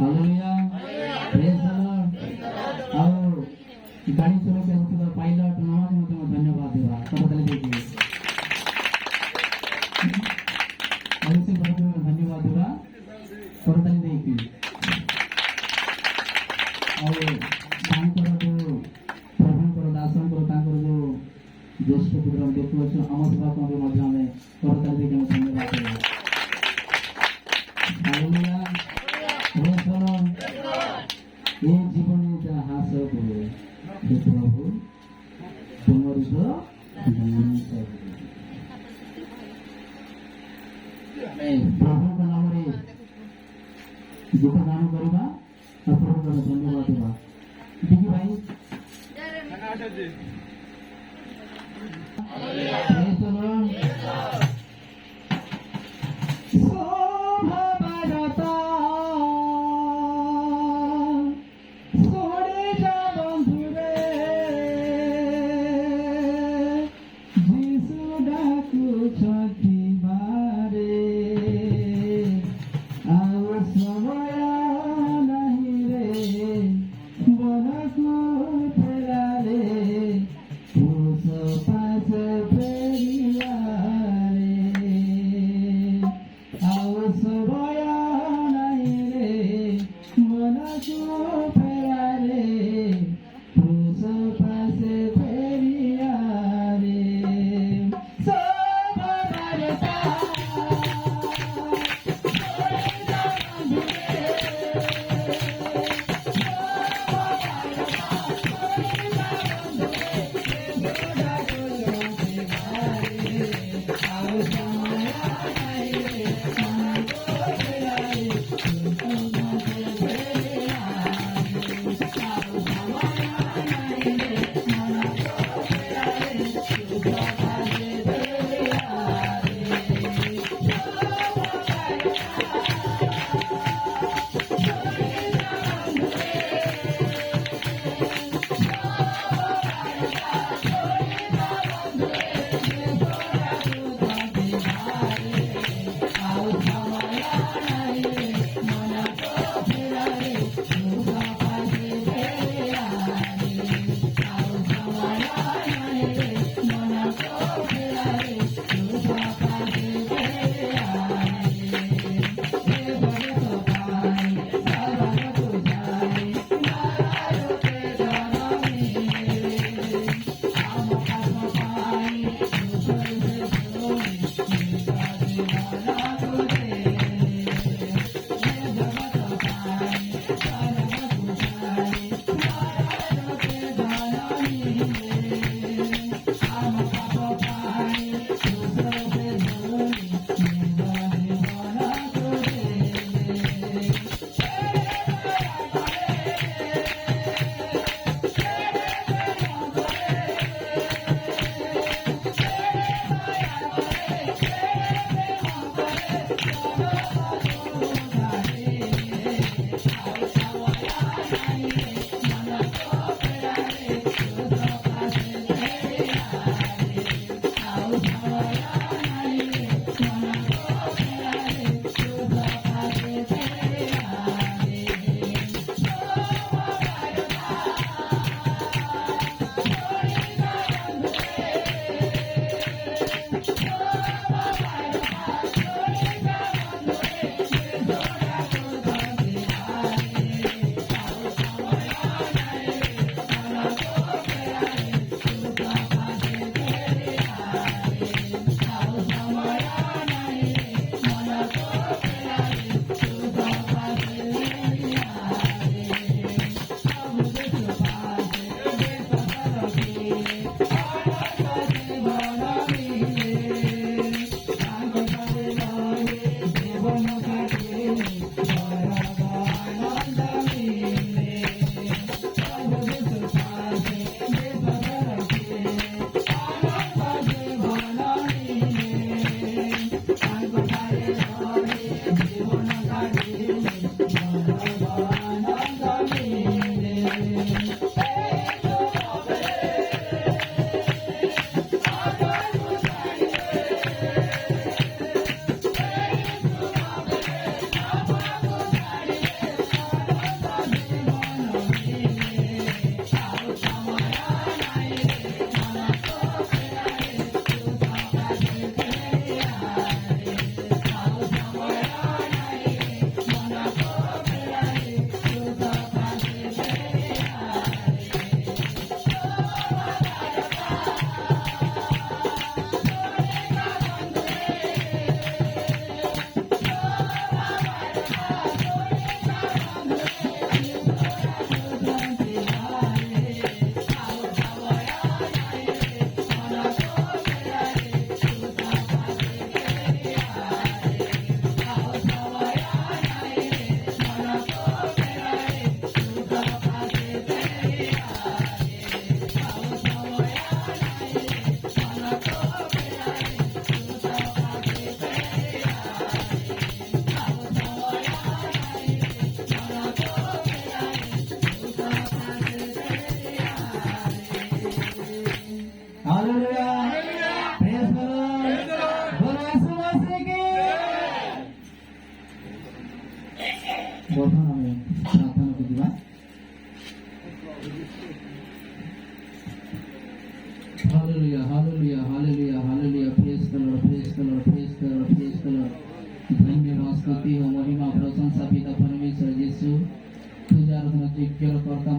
Hallelujah, praise the Lord. और गाड़ी चलो के उसके पायलट नवाज में तुम्हें धन्यवाद देवा तो बदल देखिए ऐसे बहुत धन्यवाद देवा तो बदल देखिए और तांकर जो प्रभुଙ୍କର ଦାସଙ୍କର ତାଙ୍କର ଯୋଉ ଜ୍ୟେଷ୍ଠ ପୁତ୍ର ଆମେ ଦେଖୁଅଛୁ ଆମ ସେବାକଙ୍କୁ ମଧ୍ୟ ଆମେ କରତାଳି ଦେଇକି ଆମେ ଧନ୍ୟବାଦ ଦେବା। ହାଲେଲୁୟା, ପ୍ରେଜ୍ ଦ ଲର୍ଡ। ଏ ଜୀବନେ ଯାହା ହାସଲ କରୁ हे प्रभु तुमरी तो प्रभु का नाम रे गीत गान करवा और प्रभु का धन्यवाद देवा। देखिए भाई प्रेज द लॉर्ड। शोभा बढ़ता ବର୍ତ୍ତମାନ ଆମେ ପ୍ରାର୍ଥନାକୁ ଯିବା। Hallelujah, hallelujah, hallelujah, hallelujah. Praise the Lord, praise the Lord, praise the Lord, praise the Lord. धन्यवाद स्तुति हो महिमा प्रशंसा पिता परमेश्वर यीशु तुझा आराधना योग्य कर्ता